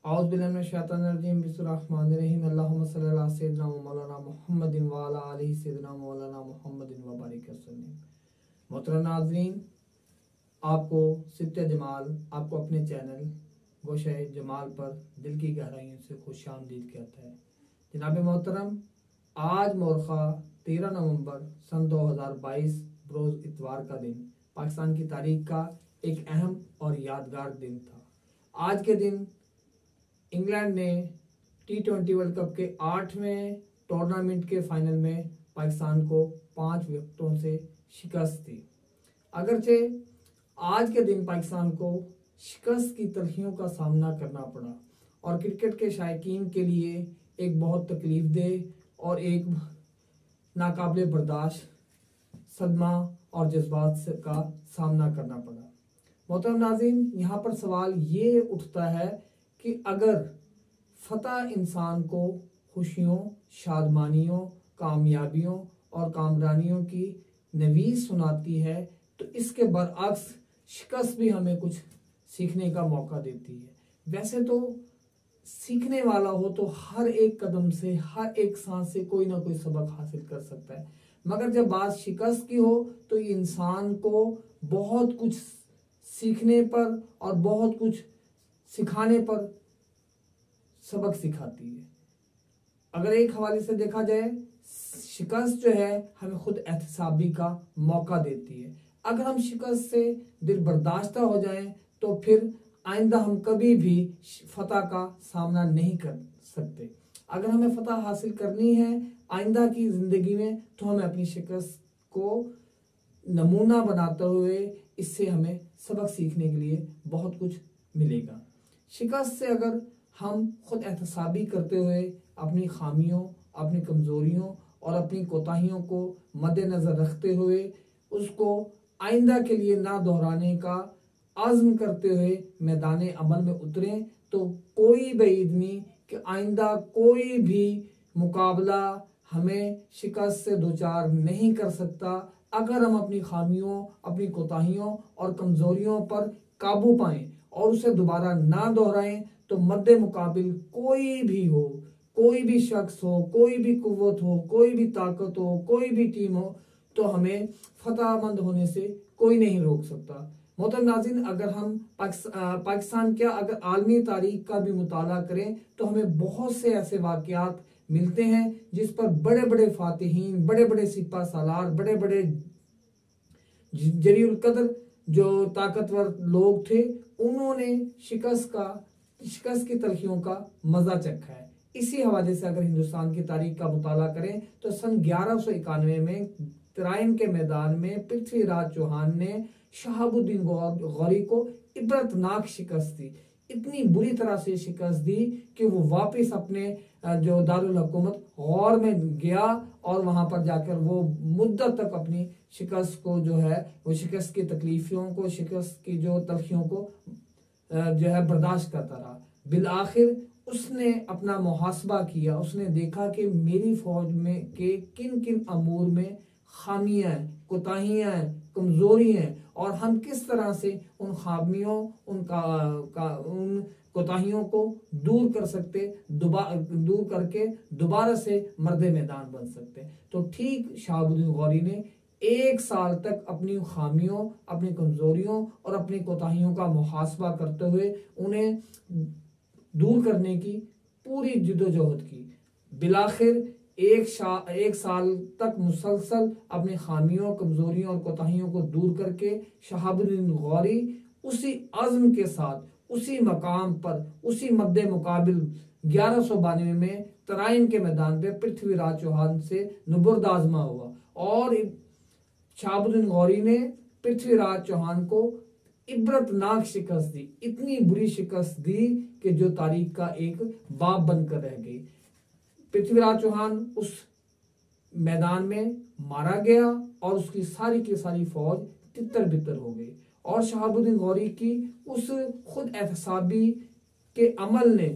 औज़ु बिल्लाहि मिनश शैतानिर रजीम बिस्मिल्लाहिर्रहमानिर रहीम अल्लाहुम्मा सल्लि अला सय्यिदिना व मौलाना मुहम्मदिन व अला आलिहि सय्यिदिना मौलाना मुहम्मदिन व बारिक वसल्लम। मोहतरम नाज़रीन, आपको सित्ते जमाल आपको अपने चैनल गोशे जमाल पर दिल की गहराइयों से खुशामदीद कहता है। जनाब मोहतरम, आज मोरखा 13 नवंबर सन 2022 रोज़ इतवार का दिन पाकिस्तान की तारीख का एक अहम और यादगार दिन था। आज के दिन इंग्लैंड ने T20 वर्ल्ड कप के 8वें टूर्नामेंट के फाइनल में पाकिस्तान को 5 विकेटों से शिकस्त दी। अगरचे आज के दिन पाकिस्तान को शिकस्त की तलखियों का सामना करना पड़ा और क्रिकेट के शायकीन के लिए एक बहुत तकलीफ देह और एक नाकाबिले बर्दाश्त सदमा और जज्बात का सामना करना पड़ा। मोहतरम नाज़रीन, यहाँ पर सवाल ये उठता है कि अगर फतह इंसान को खुशियों, शादमानियों, कामयाबियों और कामरानियों की नवीज़ सुनाती है, तो इसके बरअक्स शिकस्त भी हमें कुछ सीखने का मौका देती है। वैसे तो सीखने वाला हो तो हर एक कदम से, हर एक सांस से कोई ना कोई सबक हासिल कर सकता है, मगर जब बात शिकस्त की हो तो इंसान को बहुत कुछ सीखने पर और बहुत कुछ सिखाने पर सबक सिखाती है। अगर एक हवाले से देखा जाए, शिकस्त जो है हमें खुद एहतसाबी का मौका देती है। अगर हम शिकस्त से दिल बर्दाश्ता हो जाएं तो फिर आइंदा हम कभी भी फतह का सामना नहीं कर सकते। अगर हमें फतह हासिल करनी है आइंदा की ज़िंदगी में, तो हमें अपनी शिकस्त को नमूना बनाते हुए इससे हमें सबक सीखने के लिए बहुत कुछ मिलेगा। शिकस्त से अगर हम खुद एहतसाबी करते हुए अपनी खामियों, अपनी कमज़ोरियों और अपनी कोताहियों को मद्देनज़र रखते हुए उसको आइंदा के लिए ना दोहराने का आज़्म करते हुए मैदान अमल में उतरें, तो कोई बईद नहीं कि आइंदा कोई भी मुकाबला हमें शिकस्त से दोचार नहीं कर सकता। अगर हम अपनी खामियों, अपनी कोताहियों और कमज़ोरियों पर काबू पाएं और उसे दोबारा ना दोहराएं, तो मद्दे मुकाबिल कोई भी हो, कोई भी शख्स हो, कोई भी कुव्वत हो, कोई भी ताकत हो, कोई भी टीम हो, तो हमें फतहमंद होने से कोई नहीं रोक सकता। मोहतरम नाज़रीन, अगर हम पाकिस्तान क्या अगर आलमी तारीख का भी मुताला करें तो हमें बहुत से ऐसे वाक़यात मिलते हैं जिस पर बड़े बड़े फातिहीन, बड़े बड़े सिपा सालार, बड़े बड़े जरीउल कदर जो ताकतवर लोग थे, उन्होंने शिकस्त की तलखियों का मजा चखा है। इसी हवाले से अगर हिंदुस्तान की तारीख का मुताला करें तो सन 1191 में तराइन के मैदान में पृथ्वीराज चौहान ने शहाबुद्दीन गौरी को इबरतनाक शिकस्त दी। इतनी बुरी तरह से शिकस्त दी कि वो वापस अपने जो दारुल हुकूमत गौर में गया और वहां पर जाकर वो मुद्दत तक अपनी शिकस्त को जो है वो शिकस्त की तकलीफियों को, शिकस्त की जो तलखियों को जो है बर्दाश्त करता रहा। बिल आखिर उसने अपना मुहासबा किया। उसने देखा कि मेरी फौज में के किन किन अमूर में खामियां हैं, कोताहियां हैं, कमजोरी हैं और हम किस तरह से उन खामियों, उन कोताहियों को दूर कर सकते, दूर करके दोबारा से मर्दे मैदान बन सकते। तो ठीक शहाबुद्दीन गौरी ने 1 साल तक अपनी खामियों, अपनी कमजोरियों और अपनी कोताहियों का मुहासबा करते हुए उन्हें दूर करने की पूरी जिद्दोजहद की। बिलाखिर 1 साल तक मुसलसल अपनी खामियों, कमजोरियों और कोताहियों को दूर करके शहाबुद्दीन गौरी उसी अज़्म के साथ, उसी मकाम पर, उसी मद्दे मुकाबिल 1192 में तराइन के मैदान पे पृथ्वीराज चौहान से नुबुर्द आज़मा हुआ और शहाबुद्दीन गौरी ने पृथ्वीराज चौहान को इबरतनाक शिकस्त दी। इतनी बुरी शिकस्त दी कि जो तारीख का एक बाब बनकर रह गई। पृथ्वीराज चौहान उस मैदान में मारा गया और उसकी सारी की सारी फौज तितर बितर हो गई और शहाबुद्दीन गौरी की उस खुद एहतसाबी के अमल ने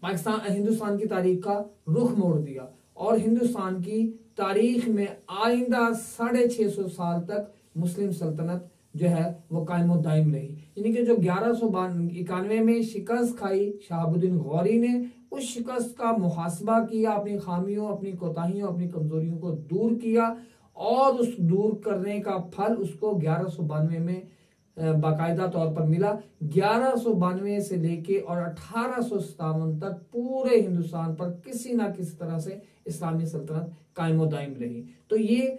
हिंदुस्तान की तारीख का रुख मोड़ दिया और हिंदुस्तान की तारीख में आइंदा 650 साल तक मुस्लिम सल्तनत जो है वो कायम दायम रही। यानी कि जो 1191 में शिकस्त खाई शहाबुद्दीन गौरी ने, उस शिकस्त का मुहासबा किया, अपनी खामियों, अपनी कोताहियों, अपनी कमजोरियों को दूर किया और उस दूर करने का फल उसको 1192 में बाकायदा तौर पर मिला। 1192 से लेके और 1857 तक पूरे हिंदुस्तान पर किसी ना किसी तरह से इस्लामी सल्तनत कायम दायम रही। तो ये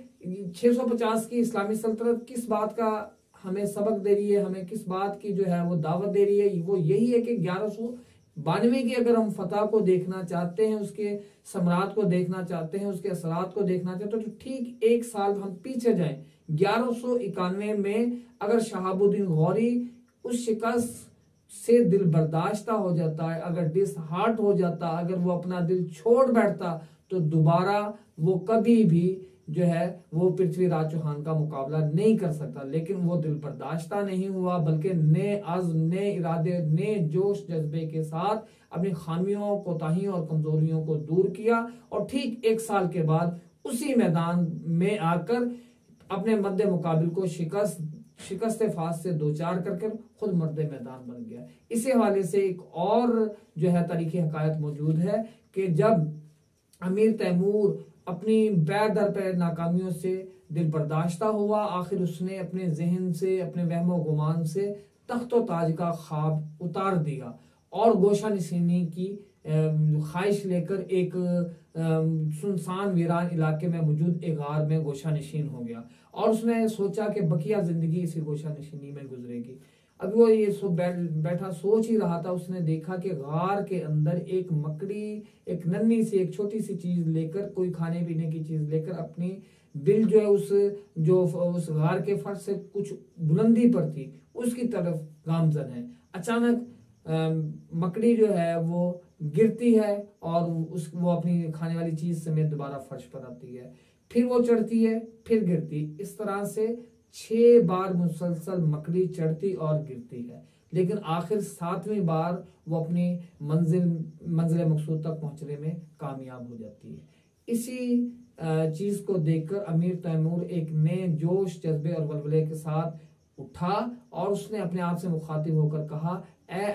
650 की इस्लामी सल्तनत किस बात का हमें सबक दे रही है, हमें किस बात की जो है वो दावत दे रही है, वो यही है कि 1192 की अगर हम फतह को देखना चाहते हैं, उसके सम्राट को देखना चाहते हैं, उसके असरात को देखना चाहते हैं, तो ठीक एक साल हम पीछे जाएं। 1191 में अगर शहाबुद्दीन गौरी उस शिकस्त से दिल बर्दाश्ता हो जाता है, अगर डिसहार्ट हो जाता, अगर वो अपना दिल छोड़ बैठता, तो दोबारा वो कभी भी जो है वो पृथ्वीराज चौहान का मुकाबला नहीं कर सकता। लेकिन वो दिल बर्दाश्ता नहीं हुआ, बल्कि नए अज़्म, नए इरादे, नए जोश जज्बे के साथ अपनी खामियों, कोताहियों और कमजोरियों को दूर किया और ठीक एक साल के बाद उसी मैदान में आकर अपने मद्दे मुकाबिल को शिकस्त फास से दो चार करके खुद मर्दे मैदान बन गया। इसी हवाले से एक और जो है तारीखी हकायत मौजूद है कि जब अमीर तैमूर अपनी दर पे नाकामियों से दिल बर्दाश्ता हुआ, आखिर उसने अपने जहन से, अपने वहमो गुमान से तख्त व ताज का ख्वाब उतार दिया और गोशा नशीनी की ख्वाहिश लेकर एक सुनसान वीरान इलाके में मौजूद एक गार में गोशा नशीन हो गया और उसने सोचा कि बकिया जिंदगी इसी गोशा नशीनी में गुजरेगी। अब वो ये बैठा सोच ही रहा था, उसने देखा कि गार के अंदर एक मकड़ी, एक नन्ही सी, एक छोटी सी चीज लेकर, कोई खाने पीने की चीज लेकर अपनी बिल जो है उस गार के फर्श से कुछ बुलंदी पर थी, उसकी तरफ गामजन है। अचानक मकड़ी जो है वो गिरती है और वो अपनी खाने वाली चीज समेत दोबारा फर्श पर आती है, फिर वो चढ़ती है, फिर गिरती। इस तरह से 6 बार मुसलसल मकड़ी चढ़ती और गिरती है, लेकिन आखिर 7वीं बार वो अपनी मंजिल मकसूद तक पहुंचने में कामयाब हो जाती है। इसी चीज को देखकर अमीर तैमूर एक नए जोश, जज्बे और वलवले के साथ उठा और उसने अपने आप से मुखातिब होकर कहा, ए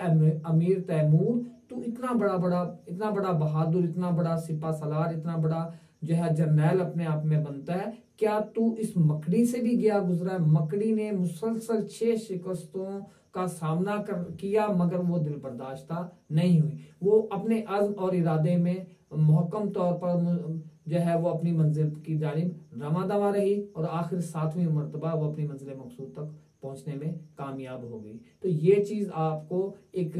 अमीर तैमूर, तू इतना बड़ा बहादुर, इतना बड़ा सिपा सलार, इतना बड़ा जो है जर्नैल अपने आप में बनता है, क्या तू इस मकड़ी से भी गया गुजरा है? मकड़ी ने मुसलसल 6 शिकस्तों का सामना किया मगर वो दिल बर्दाश्ता नहीं हुई। वो अपने अज़्म और इरादे में मुहक्कम तौर पर जो है वो अपनी मंजिल की जानिब रमा दमा रही और आखिर 7वीं मरतबा वो अपनी मंजिल मकसूद तक पहुंचने में कामयाब हो गई। तो ये चीज आपको एक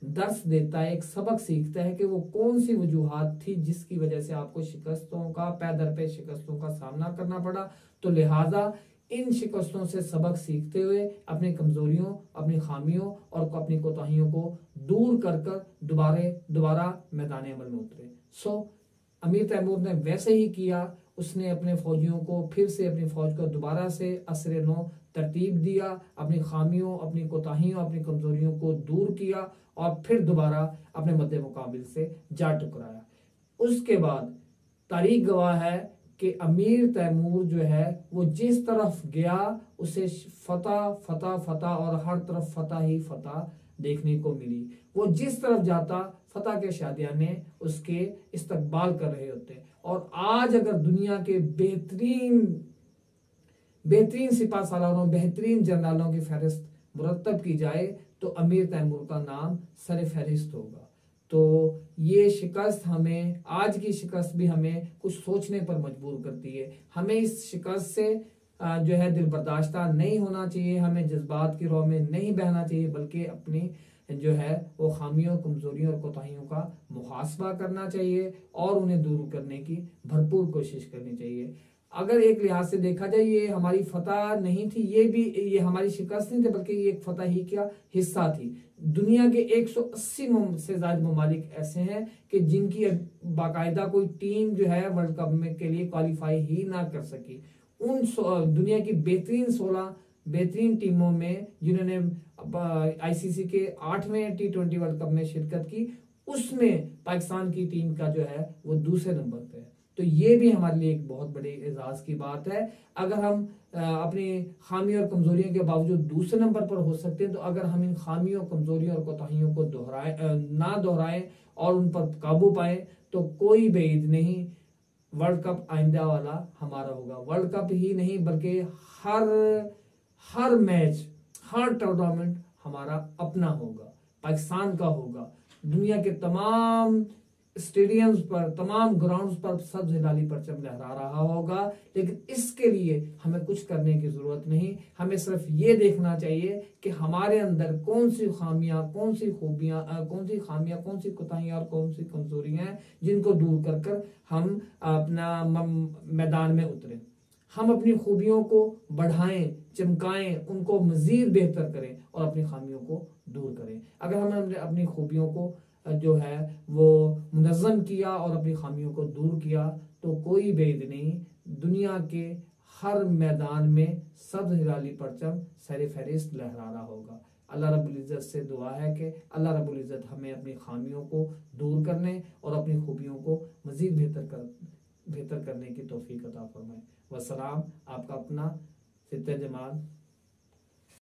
दर्स देता है, एक सबक सीखता है कि वो कौन सी वजूहात थी जिसकी वजह से आपको शिकस्तों का पैदर पे शिकस्तों का सामना करना पड़ा। तो लिहाजा इन शिकस्तों से सबक सीखते हुए अपनी कमजोरियों, अपनी खामियों और अपनी कोताहियों को दूर कर दोबारा मैदान अमल में उतरे। अमीर तैमूर ने वैसे ही किया। उसने अपने फौजियों को फिर से अपनी फौज को दोबारा से असरे नो तरतीब दिया, अपनी खामियों, अपनी कोताहियों, अपनी कमजोरियों को दूर किया और फिर दोबारा अपने मद्दे मुकाबिल से जा टकराया। उसके बाद तारीख गवाह है कि अमीर तैमूर जो है वो जिस तरफ गया उसे फतह फतह फतह और हर तरफ फतह ही फतह देखने को मिली। वो जिस तरफ जाता फतह के शादियाने उसके इस्तकबाल कर रहे होते। और आज अगर दुनिया के बेहतरीन सिपा सालारों, बेहतरीन जनरलों की फहरिस्त मुरतब की जाए तो अमीर तैमूर का नाम सर फहरिस्त होगा। तो ये शिकस्त हमें, आज की शिकस्त भी हमें कुछ सोचने पर मजबूर करती है। हमें इस शिकस्त से जो है दिल बर्दाश्ता नहीं होना चाहिए, हमें जज्बात की राह में नहीं बहना चाहिए, बल्कि अपनी जो है वो खामियों, कमजोरियों और कोताहियों का मुहासबा करना चाहिए और उन्हें दूर करने की भरपूर कोशिश करनी चाहिए। अगर एक लिहाज से देखा जाए ये हमारी फतह नहीं थी, ये हमारी शिकस्त नहीं थी, बल्कि ये एक फतह ही क्या हिस्सा थी। दुनिया के 180 से ज्यादा ममालिक ऐसे हैं कि जिनकी बाकायदा कोई टीम जो है वर्ल्ड कप में के लिए क्वालिफाई ही ना कर सकी। उन दुनिया की बेहतरीन 16 बेहतरीन टीमों में जिन्होंने आईसीसी के 8वें T20 वर्ल्ड कप में शिरकत की, उसमें पाकिस्तान की टीम का जो है वो दूसरे नंबर पे है। तो ये भी हमारे लिए एक बहुत बड़ी एजाज की बात है। अगर हम अपनी खामी और कमजोरियों के बावजूद दूसरे नंबर पर हो सकते हैं, तो अगर हम इन खामियों, कमजोरियों और कोताहियों को ना दोहराएं और उन पर काबू पाएं, तो कोई बेईद नहीं, वर्ल्ड कप आइंदा वाला हमारा होगा। वर्ल्ड कप ही नहीं बल्कि हर हर मैच, हर टूर्नामेंट हमारा अपना होगा, पाकिस्तान का होगा। दुनिया के तमाम स्टेडियम्स पर, तमाम ग्राउंड्स पर सब्ज हिलाली परचम लहरा रहा होगा। लेकिन इसके लिए हमें कुछ करने की जरूरत नहीं, हमें सिर्फ ये देखना चाहिए कि हमारे अंदर कौन सी खामियां, कौन सी खूबियां, कौन सी कोताहियां और कौन सी कमजोरियां हैं, जिनको दूर कर कर हम अपना मैदान में उतरें। हम अपनी खूबियों को बढ़ाएं, चमकाएं, उनको मजीद बेहतर करें और अपनी खामियों को दूर करें। अगर हम अपनी खूबियों को जो है वो मुनज़्ज़म किया और अपनी खामियों को दूर किया, तो कोई बेद नहीं, दुनिया के हर मैदान में सब हिलाली परचम सर फहरिस्त लहरा रहा होगा। अल्लाह रब्बुल इज़्ज़त से दुआ है कि अल्लाह रब्बुल इज़्ज़त हमें अपनी खामियों को दूर करने और अपनी खूबियों को मज़ीद बेहतर करने की तौफीक अता फरमाए। वस्सलाम। आपका अपना फितर जमाल।